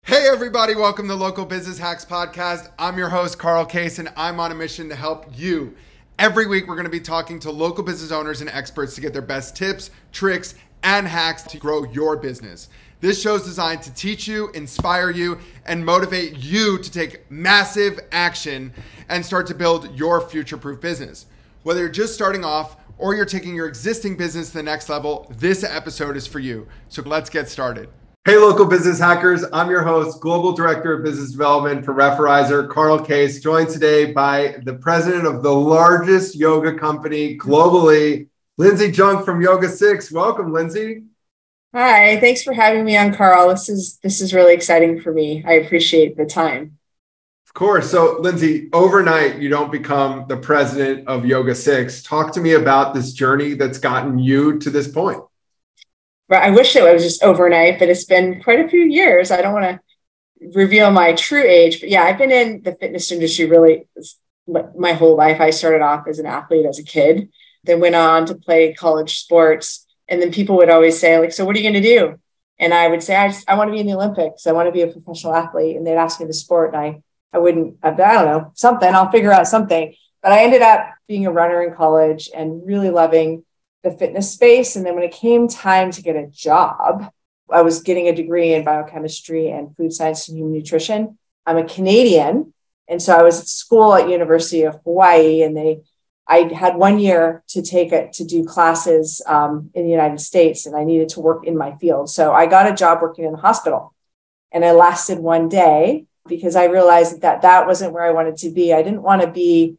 Hey everybody, welcome to Local Business Hacks Podcast. I'm your host, Carl Case, and I'm on a mission to help you. Every week, we're going to be talking to local business owners and experts to get their best tips, tricks, and hacks to grow your business. This show is designed to teach you, inspire you, and motivate you to take massive action and start to build your future-proof business. Whether you're just starting off or you're taking your existing business to the next level, this episode is for you. So let's get started. Hey, local business hackers. I'm your host, Global Director of Business Development for Referrizer, Carl Case, joined today by the president of the largest yoga company globally, Lindsay Junk from YogaSix. Welcome, Lindsay. Hi, thanks for having me on, Carl. This is really exciting for me. I appreciate the time. Of course. So, Lindsay, overnight, you don't become the president of YogaSix. Talk to me about this journey that's gotten you to this point. I wish it was just overnight, but it's been quite a few years. I don't want to reveal my true age, but yeah, I've been in the fitness industry really my whole life. I started off as an athlete as a kid, then went on to play college sports. And then people would always say, like, so what are you going to do? And I would say, I want to be in the Olympics. I want to be a professional athlete. And they'd ask me the sport. And I don't know, something, I'll figure out something. But I ended up being a runner in college and really loving the fitness space. And then when it came time to get a job, I was getting a degree in biochemistry and food science and human nutrition. I'm a Canadian. And so I was at school at University of Hawaii, and I had 1 year to do classes in the United States, and I needed to work in my field. So I got a job working in the hospital, and I lasted 1 day because I realized that wasn't where I wanted to be. I didn't want to be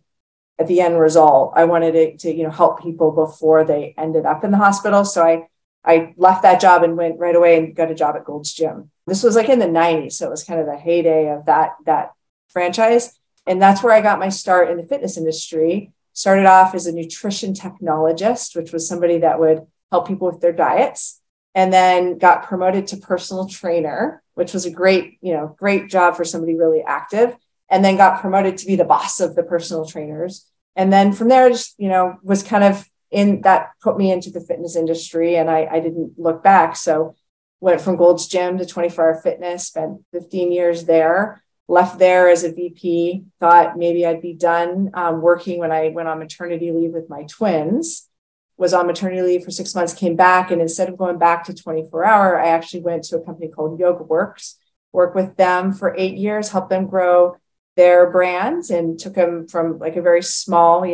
at the end result. I wanted it to, help people before they ended up in the hospital. So I left that job and went right away and got a job at Gold's Gym. This was like in the 90s. So it was kind of the heyday of that franchise. And that's where I got my start in the fitness industry. Started off as a nutrition technologist, which was somebody that would help people with their diets, and then got promoted to personal trainer, which was a great job for somebody really active, and then got promoted to be the boss of the personal trainers. And then from there, just, was kind of put me into the fitness industry, and I didn't look back. So went from Gold's Gym to 24-Hour Fitness, spent 15 years there. Left there as a VP, thought maybe I'd be done working when I went on maternity leave with my twins. Was on maternity leave for 6 months, came back, and instead of going back to 24-hour, I actually went to a company called YogaWorks, worked with them for 8 years, helped them grow their brands, and took them from like a very small,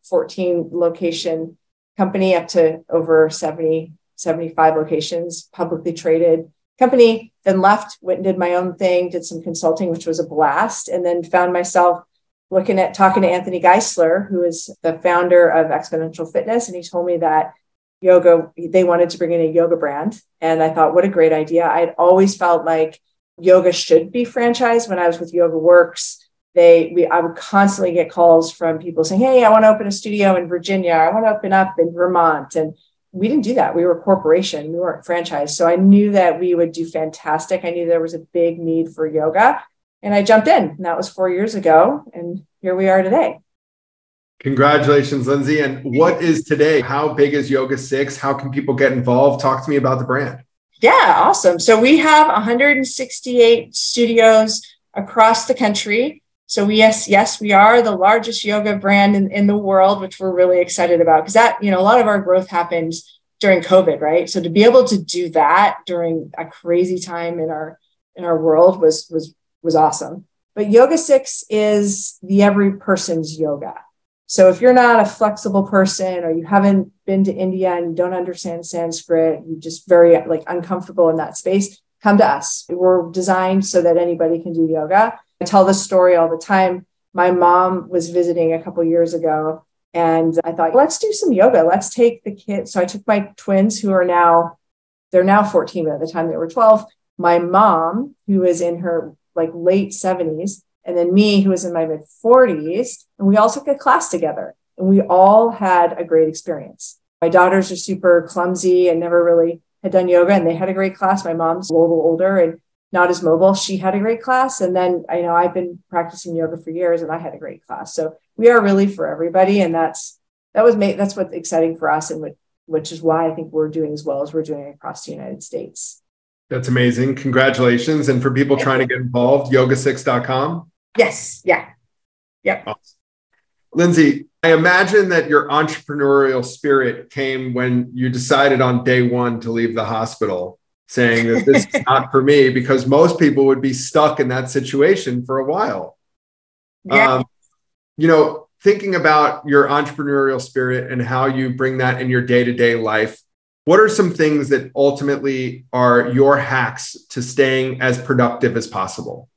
14 location company up to over 70, 75 locations, publicly traded company. Then left, went and did my own thing, did some consulting, which was a blast, and then found myself talking to Anthony Geisler, who is the founder of Exponential Fitness. And he told me that they wanted to bring in a yoga brand. And I thought, what a great idea. I'd always felt like yoga should be franchised. When I was with YogaWorks, I would constantly get calls from people saying, hey, I want to open a studio in Virginia. I want to open up in Vermont. And we didn't do that. We were a corporation. We weren't franchised. So I knew that we would do fantastic. I knew there was a big need for yoga, and I jumped in. And that was 4 years ago. And here we are today. Congratulations, Lindsay. And what is today? How big is YogaSix? How can people get involved? Talk to me about the brand. Yeah, awesome. So we have 168 studios across the country. So yes, we are the largest yoga brand in the world, which we're really excited about, because that, a lot of our growth happened during COVID, right? So to be able to do that during a crazy time in our world was awesome. But YogaSix is the every person's yoga. So if you're not a flexible person, or you haven't been to India and you don't understand Sanskrit, you're just very uncomfortable in that space, come to us. We're designed so that anybody can do yoga. I tell this story all the time. My mom was visiting a couple of years ago, and I thought, let's do some yoga. Let's take the kids. So I took my twins, who they're now 14, but at the time they were 12. My mom, who is in her late 70s, and then me, who was in my mid 40s, and we all took a class together, and we all had a great experience. My daughters are super clumsy and never really had done yoga, and they had a great class. My mom's a little older and not as mobile. She had a great class. And then I've been practicing yoga for years, and I had a great class. So we are really for everybody. And that's what's exciting for us, and which is why I think we're doing as well as we're doing across the United States. That's amazing. Congratulations. And for people trying to get involved, yogasix.com. Yes. Yeah. Yep. Awesome. Lindsay, I imagine that your entrepreneurial spirit came when you decided on day one to leave the hospital, saying that this is not for me, because most people would be stuck in that situation for a while. Yeah. Thinking about your entrepreneurial spirit and how you bring that in your day-to-day life, what are some things that ultimately are your hacks to staying as productive as possible?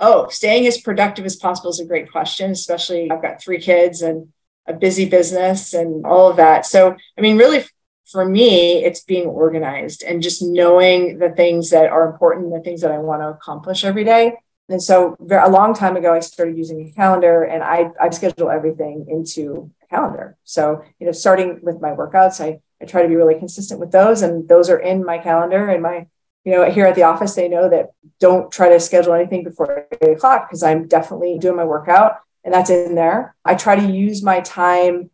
Oh, staying as productive as possible is a great question, especially I've got 3 kids and a busy business and all of that. So, really, for me, it's being organized and just knowing the things that are important, the things that I want to accomplish every day. And so a long time ago, I started using a calendar, and I schedule everything into a calendar. So, starting with my workouts, I try to be really consistent with those, and those are in my calendar. And here at the office, they know that don't try to schedule anything before 8 o'clock, because I'm definitely doing my workout, and that's in there. I try to use my time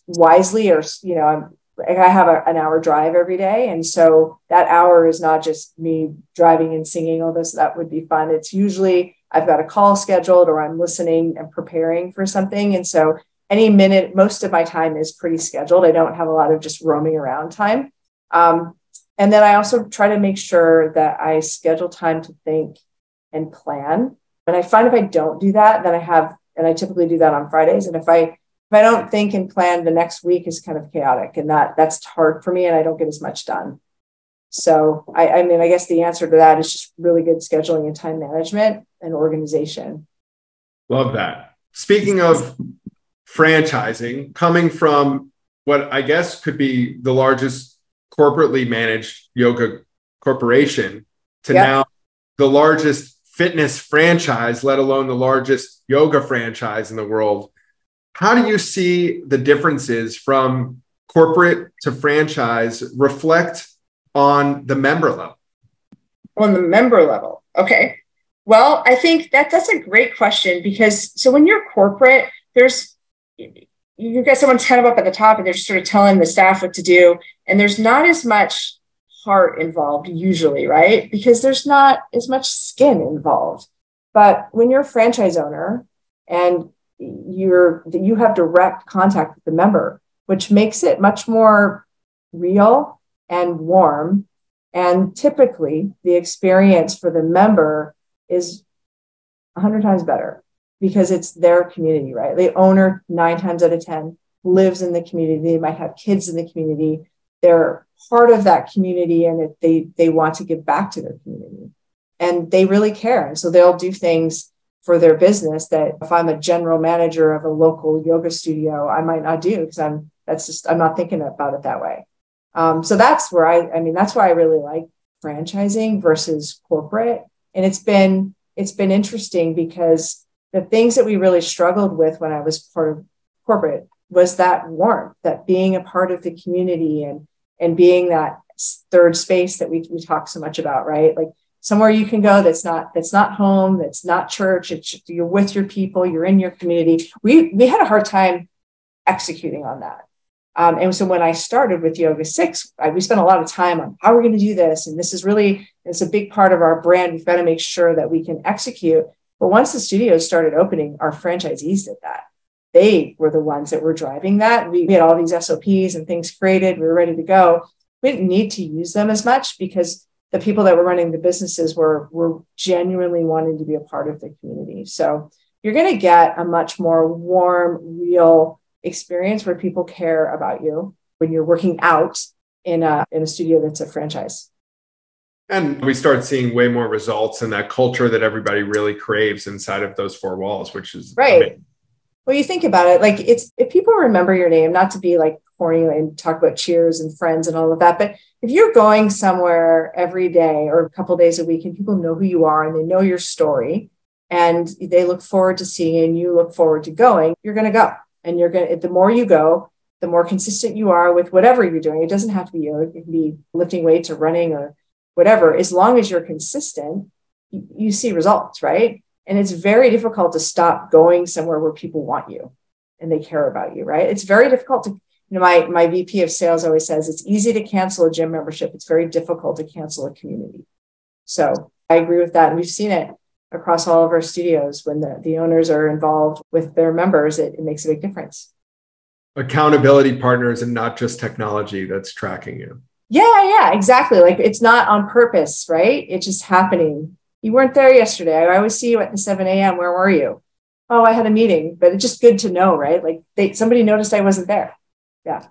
wisely, or, I have an hour drive every day. And so that hour is not just me driving and singing, although that would be fun. It's usually I've got a call scheduled, or I'm listening and preparing for something. And so any minute, most of my time is pretty scheduled. I don't have a lot of just roaming around time. And then I also try to make sure that I schedule time to think and plan. And I find if I don't do that, then I typically do that on Fridays. And if I don't think and plan, the next week is kind of chaotic, and that's hard for me, and I don't get as much done. So I guess the answer to that is just really good scheduling and time management and organization. Love that. Speaking of franchising, coming from what I guess could be the largest corporately managed yoga corporation to now the largest fitness franchise, let alone the largest yoga franchise in the world. How do you see the differences from corporate to franchise reflect on the member level? On the member level. Okay. Well, I think that's a great question, because so when you're corporate, you got someone kind of up at the top, and they're sort of telling the staff what to do. And there's not as much heart involved usually, right? Because there's not as much skin involved. But when you're a franchise owner and you have direct contact with the member, which makes it much more real and warm. And typically the experience for the member is 100 times better, because it's their community, right? The owner 9 times out of 10 lives in the community. They might have kids in the community. They're part of that community, and they want to give back to their community, and they really care. And so they'll do things for their business that if I'm a general manager of a local yoga studio, I might not do, because I'm not thinking about it that way. So that's where that's why I really like franchising versus corporate. And it's been interesting, because the things that we really struggled with when I was part of corporate was that warmth, that being a part of the community, and being that third space that we talk so much about, right? Like somewhere you can go that's not home, that's not church. You're with your people, you're in your community. We had a hard time executing on that. And so when I started with YogaSix, we spent a lot of time on how we're going to do this. And it's a big part of our brand. We've got to make sure that we can execute. But once the studios started opening, our franchisees did that. They were the ones that were driving that. We had all these SOPs and things created. We were ready to go. We didn't need to use them as much, because the people that were running the businesses were genuinely wanting to be a part of the community. So you're going to get a much more warm, real experience where people care about you when you're working out in a studio that's a franchise. And we start seeing way more results in that culture that everybody really craves inside of those 4 walls, which is right. Amazing. Well, you think about it, like if people remember your name, not to be like corny and talk about Cheers and Friends and all of that, but if you're going somewhere every day or a couple of days a week, and people know who you are and they know your story, and they look forward to seeing you and you look forward to going, you're going to go. And the more you go, the more consistent you are with whatever you're doing. It doesn't have to be yoga. It can be lifting weights or running or whatever. As long as you're consistent, you see results, right? And it's very difficult to stop going somewhere where people want you and they care about you, right? It's very difficult my VP of sales always says it's easy to cancel a gym membership. It's very difficult to cancel a community. So I agree with that. And we've seen it across all of our studios. When the owners are involved with their members, it makes a big difference. Accountability partners and not just technology that's tracking you. Yeah, exactly. Like it's not on purpose, right? It's just happening. You weren't there yesterday. I always see you at the 7 a.m. Where were you? Oh, I had a meeting, but it's just good to know, right? Like somebody noticed I wasn't there. Yeah.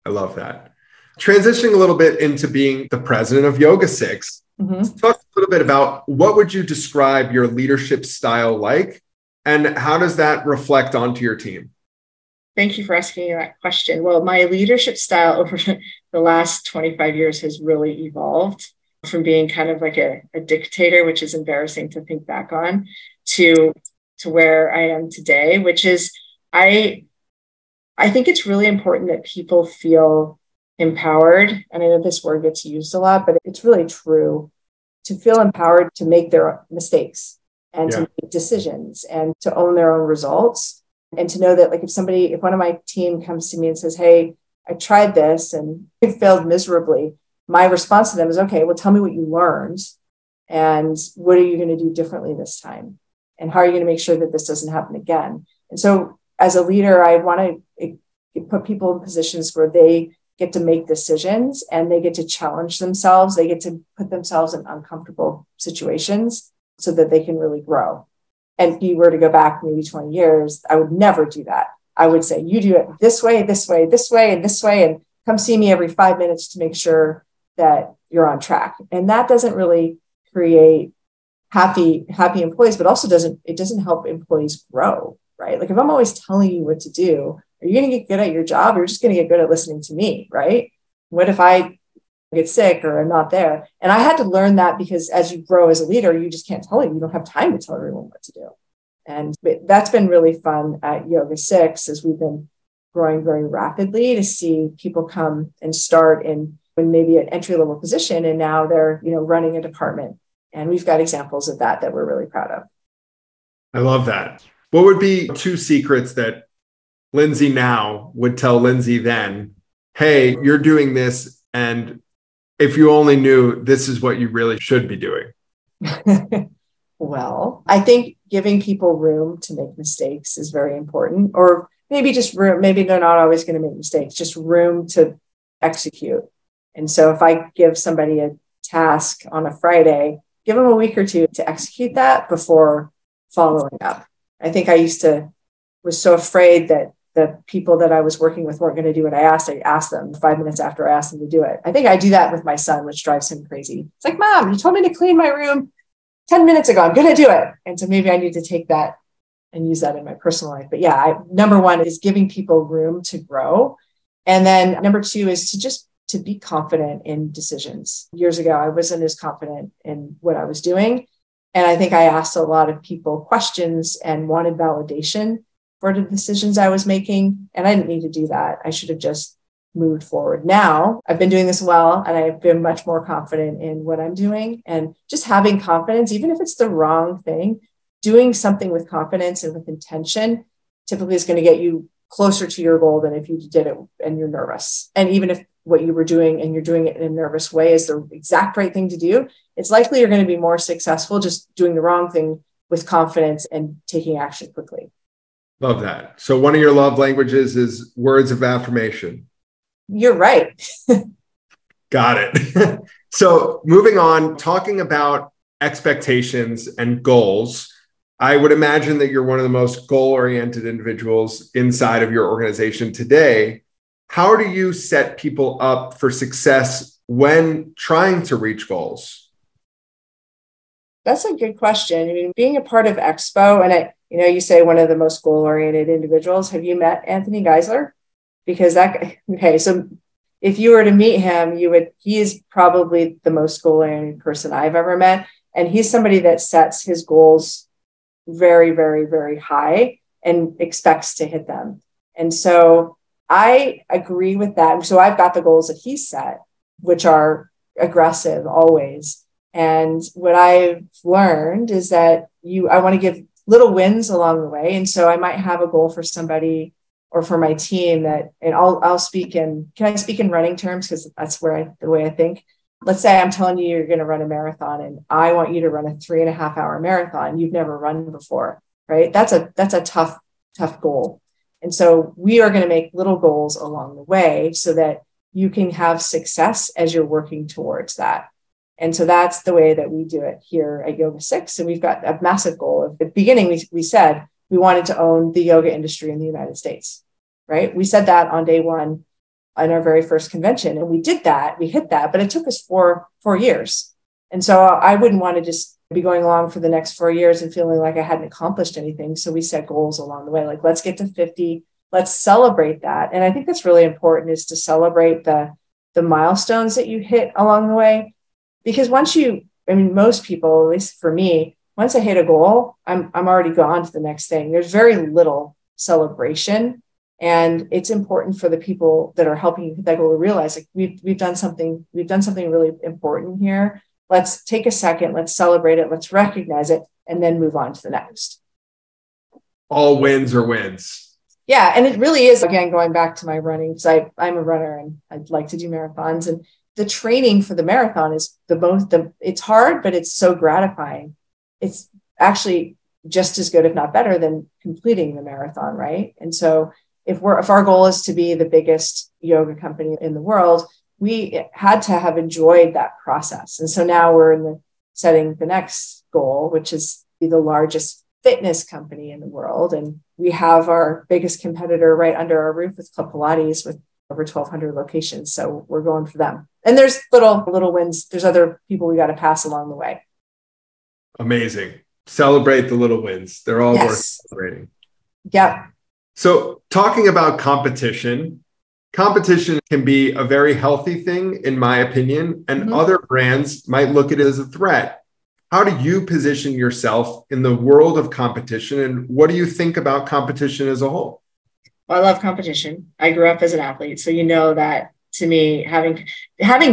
I love that. Transitioning a little bit into being the president of YogaSix, talk a little bit about what would you describe your leadership style like, and how does that reflect onto your team? Thank you for asking me that question. Well, my leadership style over the last 25 years has really evolved from being kind of like a dictator, which is embarrassing to think back on, to where I am today, which is I think it's really important that people feel empowered. And I know this word gets used a lot, but it's really true, to feel empowered to make their mistakes and to make decisions and to own their own results. And to know that, like, if one of my team comes to me and says, hey, I tried this and it failed miserably, my response to them is, okay, well, tell me what you learned and what are you going to do differently this time? And how are you going to make sure that this doesn't happen again? And so as a leader, I want to put people in positions where they get to make decisions and they get to challenge themselves. They get to put themselves in uncomfortable situations so that they can really grow. And if you were to go back maybe 20 years, I would never do that. I would say, you do it this way, this way, this way, and this way, and come see me every 5 minutes to make sure that you're on track. And that doesn't really create happy employees, but also doesn't help employees grow, right? Like if I'm always telling you what to do, are you going to get good at your job? Or you're just going to get good at listening to me, right? What if I get sick or I'm not there? And I had to learn that, because as you grow as a leader, you just can't tell you. You don't have time to tell everyone what to do. And that's been really fun at YogaSix, as we've been growing very rapidly, to see people come and start in maybe an entry-level position, and now they're running a department. And we've got examples of that we're really proud of. I love that. What would be 2 secrets that Lindsay now would tell Lindsay then? Hey, you're doing this, and if you only knew, this is what you really should be doing. Well, I think giving people room to make mistakes is very important, or maybe just room. Maybe they're not always going to make mistakes, just room to execute. And so if I give somebody a task on a Friday, give them a week or 2 to execute that before following up. I think I was so afraid that the people that I was working with weren't going to do what I asked them 5 minutes after I asked them to do it. I think I do that with my son, which drives him crazy. It's like, Mom, you told me to clean my room 10 minutes ago. I'm going to do it. And so maybe I need to take that and use that in my personal life. But yeah, number 1 is giving people room to grow. And then number 2 is to be confident in decisions. Years ago, I wasn't as confident in what I was doing. And I think I asked a lot of people questions and wanted validation for the decisions I was making. And I didn't need to do that. I should have just moved forward. Now I've been doing this well, and I've been much more confident in what I'm doing. And just having confidence, even if it's the wrong thing, doing something with confidence and with intention typically is going to get you closer to your goal than if you did it and you're nervous. And even if what you were doing and you're doing it in a nervous way is the exact right thing to do, it's likely you're going to be more successful just doing the wrong thing with confidence and taking action quickly. Love that. So one of your love languages is words of affirmation. You're right. Got it. So moving on, talking about expectations and goals, I would imagine that you're one of the most goal-oriented individuals inside of your organization today. How do you set people up for success when trying to reach goals? That's a good question. I mean, being a part of Expo, and you say one of the most goal-oriented individuals. Have you met Anthony Geisler? Because so if you were to meet him, he is probably the most goal-oriented person I've ever met. And he's somebody that sets his goals very, very, very high and expects to hit them. And so I agree with that. So I've got the goals that he set, which are aggressive always. And what I've learned is that I want to give little wins along the way. And so I might have a goal for somebody, or for my team that, and I'll speak in, can I speak in running terms? Because that's the way I think. Let's say I'm telling you you're going to run a marathon and I want you to run a 3.5 hour marathon. You've never run before, right? That's a tough goal. And so we are going to make little goals along the way so that you can have success as you're working towards that. And so that's the way that we do it here at YogaSix. And we've got a massive goal. At the beginning, we said we wanted to own the yoga industry in the United States, right? We said that on day one on our very first convention. And we did that, we hit that, but it took us four years. And so I wouldn't want to just be going along for the next 4 years and feeling like I hadn't accomplished anything. So we set goals along the way, like, let's get to 50, let's celebrate that. And I think that's really important, is to celebrate the milestones that you hit along the way. Because most people, at least for me, once I hit a goal, I'm already gone to the next thing. There's very little celebration. And it's important for the people that are helping you hit that goal to realize, like, we've done something really important here. Let's take a second, let's celebrate it, let's recognize it, and then move on to the next. All wins are wins. Yeah. And it really is, again, going back to my running, because I'm a runner and I'd like to do marathons. And the training for the marathon is it's hard, but it's so gratifying. It's actually just as good, if not better, than completing the marathon, right? And so if our goal is to be the biggest yoga company in the world, we had to have enjoyed that process. And so now we're setting the next goal, which is be the largest fitness company in the world. And we have our biggest competitor right under our roof with Club Pilates, with over 1,200 locations. So we're going for them. And there's little wins. There's other people we got to pass along the way. Amazing. Celebrate the little wins. They're all worth celebrating. Yeah. So talking about competition can be a very healthy thing, in my opinion, and other brands might look at it as a threat. How do you position yourself in the world of competition, and what do you think about competition as a whole? Well, I love competition. I grew up as an athlete, so you know that, to me, having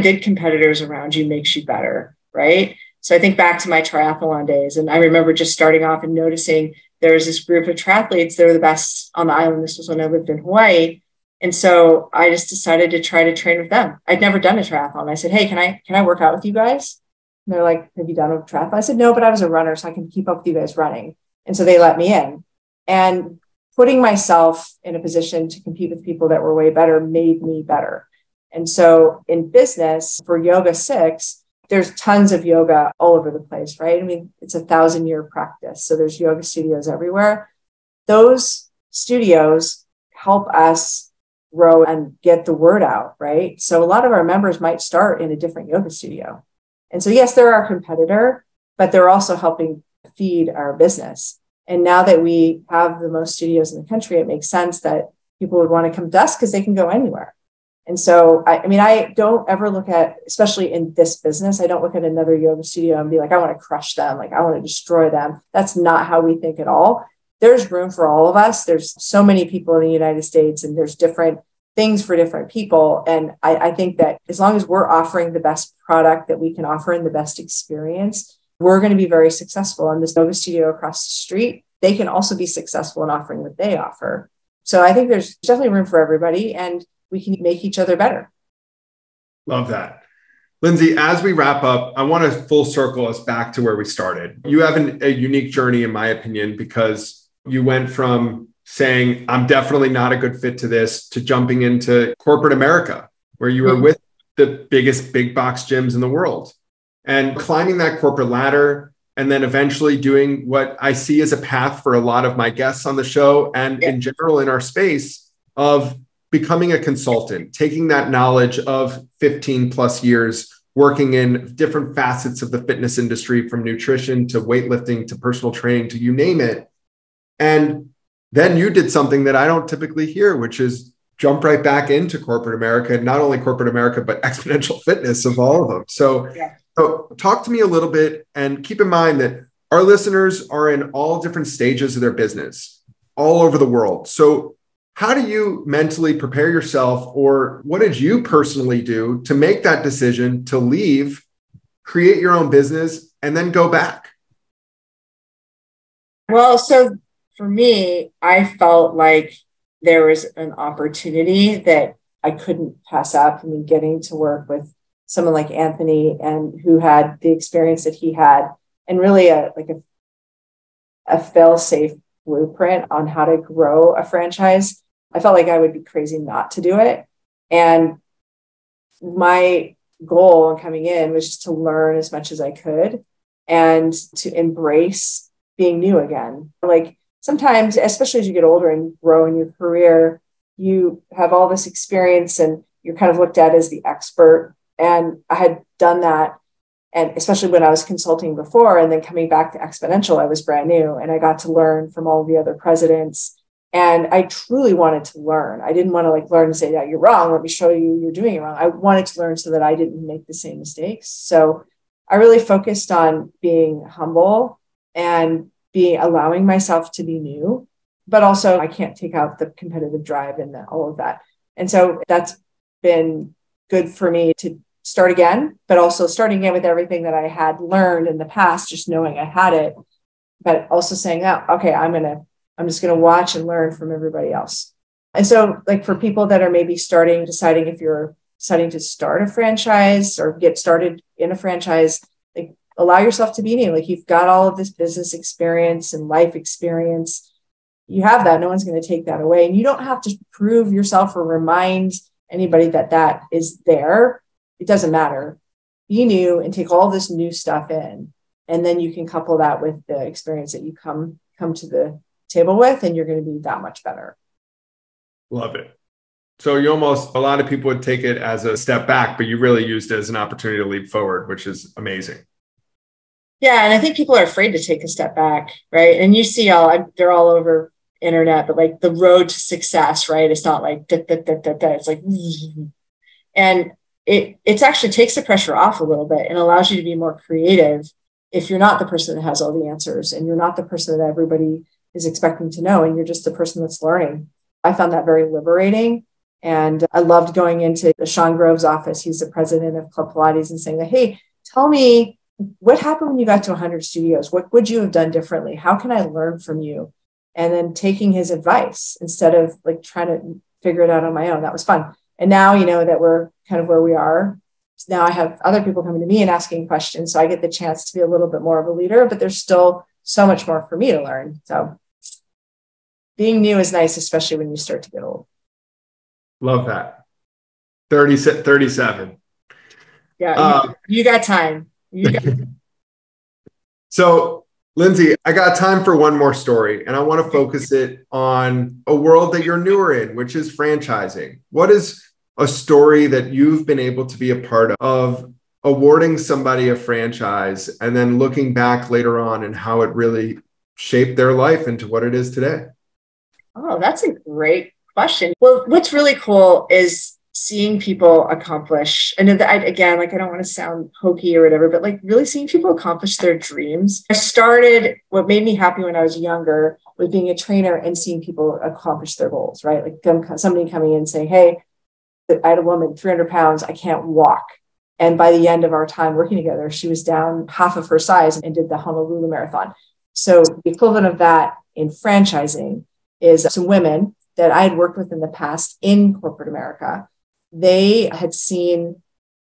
good competitors around you makes you better, right? So I think back to my triathlon days, and I remember just starting off and noticing there was this group of triathletes. They were the best on the island. This was when I lived in Hawaii. And so I just decided to try to train with them. I'd never done a triathlon. I said, hey, can I work out with you guys? And they're like, have you done a triathlon? I said, no, but I was a runner, so I can keep up with you guys running. And so they let me in. And putting myself in a position to compete with people that were way better made me better. And so in business, for YogaSix, there's tons of yoga all over the place, right? I mean, it's 1,000-year practice. So there's yoga studios everywhere. Those studios help us grow and get the word out, right? So a lot of our members might start in a different yoga studio. And so, yes, they're our competitor, but they're also helping feed our business. And now that we have the most studios in the country, it makes sense that people would want to come to us because they can go anywhere. And so, I don't ever look at, especially in this business, I don't look at another yoga studio and be like, I want to crush them. Like, I want to destroy them. That's not how we think at all. There's room for all of us. There's so many people in the United States, and there's different things for different people. And I think that as long as we're offering the best product that we can offer and the best experience, we're going to be very successful. And this yoga studio across the street, they can also be successful in offering what they offer. So I think there's definitely room for everybody, and we can make each other better. Love that. Lindsay, as we wrap up, I want to full circle us back to where we started. You have a unique journey, in my opinion, because you went from saying, I'm definitely not a good fit to this, to jumping into corporate America, where you were with the biggest big box gyms in the world, and climbing that corporate ladder, and then eventually doing what I see as a path for a lot of my guests on the show and in general in our space, of becoming a consultant, taking that knowledge of 15 plus years working in different facets of the fitness industry, from nutrition to weightlifting to personal training to you name it. And then you did something that I don't typically hear, which is jump right back into corporate America, not only corporate America, but exponential fitness of all of them. So talk to me a little bit, and keep in mind that our listeners are in all different stages of their business all over the world. So how do you mentally prepare yourself, or what did you personally do to make that decision to leave, create your own business, and then go back? Well, so for me, I felt like there was an opportunity that I couldn't pass up. I mean, getting to work with someone like Anthony and who had the experience that he had, and really a fail-safe blueprint on how to grow a franchise. I felt like I would be crazy not to do it. And my goal in coming in was just to learn as much as I could and to embrace being new again. Like sometimes, especially as you get older and grow in your career, you have all this experience and you're kind of looked at as the expert. And I had done that. And especially when I was consulting before and then coming back to Exponential, I was brand new and I got to learn from all the other presidents. And I truly wanted to learn. I didn't want to learn and say, yeah, you're wrong. Let me show you you're doing it wrong. I wanted to learn so that I didn't make the same mistakes. So I really focused on being humble and allowing myself to be new, but also I can't take out the competitive drive and all of that. And so that's been good for me to start again, but also starting again with everything that I had learned in the past, just knowing I had it, but also saying, oh, okay, I'm just going to watch and learn from everybody else. And so for people that are maybe deciding if you're deciding to start a franchise or get started in a franchise, allow yourself to be new. You've got all of this business experience and life experience. You have that. No one's going to take that away. And you don't have to prove yourself or remind anybody that is there. It doesn't matter. Be new and take all this new stuff in. And then you can couple that with the experience that you come to the table with, and you're going to be that much better. Love it. So a lot of people would take it as a step back, but you really used it as an opportunity to leap forward, which is amazing. Yeah. And I think people are afraid to take a step back, right? And you see they're all over internet, but the road to success, right? It's not it's and it actually takes the pressure off a little bit and allows you to be more creative if you're not the person that has all the answers and you're not the person that everybody is expecting to know, and you're just the person that's learning. I found that very liberating. And I loved going into Sean Grove's office. He's the president of Club Pilates, and saying, hey, tell me what happened when you got to 100 studios? What would you have done differently? How can I learn from you? And then taking his advice instead of trying to figure it out on my own. That was fun. And now, that we're kind of where we are. Now I have other people coming to me and asking questions. So I get the chance to be a little bit more of a leader, but there's still so much more for me to learn. So being new is nice, especially when you start to get old. Love that. 37. Yeah, you got time. So, Lindsay, I got time for one more story, and I want to focus it on a world that you're newer in, which is franchising. What is a story that you've been able to be a part of awarding somebody a franchise and then looking back later on and how it really shaped their life into what it is today? Oh, that's a great question. Well, what's really cool is seeing people accomplish, and again, I don't want to sound hokey or whatever, but really seeing people accomplish their dreams. What made me happy when I was younger was being a trainer and seeing people accomplish their goals, right? Somebody coming in and saying, hey, I had a woman, 300 pounds, I can't walk. And by the end of our time working together, she was down half of her size and did the Honolulu Marathon. So the equivalent of that in franchising is some women that I had worked with in the past in corporate America. They had seen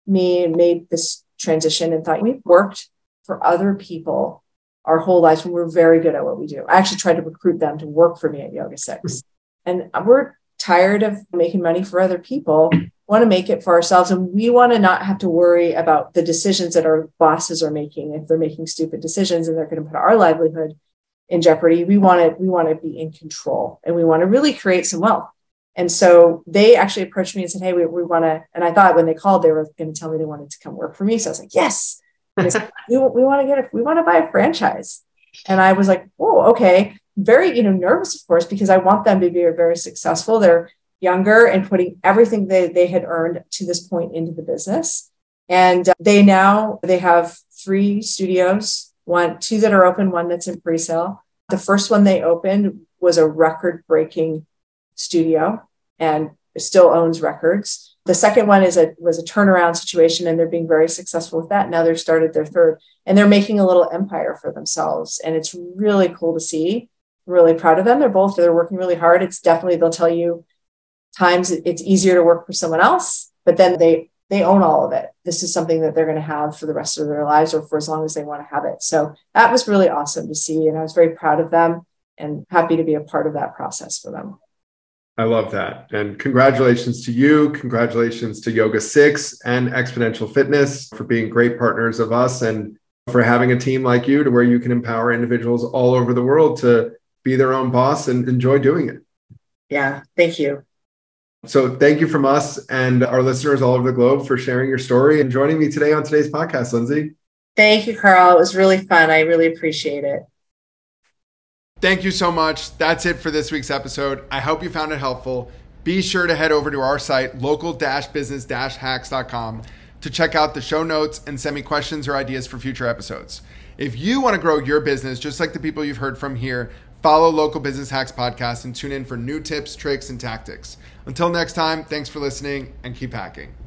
me and made this transition and thought, we've worked for other people our whole lives and we're very good at what we do. I actually tried to recruit them to work for me at YogaSix. And we're tired of making money for other people, want to make it for ourselves. And we want to not have to worry about the decisions that our bosses are making. If they're making stupid decisions and they're going to put our livelihood in jeopardy, we want to be in control and we want to really create some wealth. And so they actually approached me and said, hey, we want to, and I thought when they called, they were going to tell me they wanted to come work for me. So I was like, yes, they said, we want to buy a franchise. And I was like, oh, okay. Very, nervous, of course, because I want them to be very successful. They're younger and putting everything they had earned to this point into the business. And they have 3 studios, 2 that are open, 1 that's in pre-sale. The first one they opened was a record-breaking studio and still owns records. The second one was a turnaround situation, and they're being very successful with that. Now they've started their third, and they're making a little empire for themselves. And it's really cool to see really proud of them. They're working really hard. It's definitely, they'll tell you times it's easier to work for someone else, but then they own all of it. This is something that they're going to have for the rest of their lives or for as long as they want to have it. So that was really awesome to see. And I was very proud of them and happy to be a part of that process for them. I love that. And congratulations to you. Congratulations to YogaSix and Exponential Fitness for being great partners of us and for having a team like you to where you can empower individuals all over the world to be their own boss and enjoy doing it. Yeah, thank you. So thank you from us and our listeners all over the globe for sharing your story and joining me today on today's podcast, Lindsay. Thank you, Carl. It was really fun. I really appreciate it. Thank you so much. That's it for this week's episode. I hope you found it helpful. Be sure to head over to our site, local-business-hacks.com, to check out the show notes and send me questions or ideas for future episodes. If you want to grow your business, just like the people you've heard from here, follow Local Business Hacks Podcast and tune in for new tips, tricks, and tactics. Until next time, thanks for listening and keep hacking.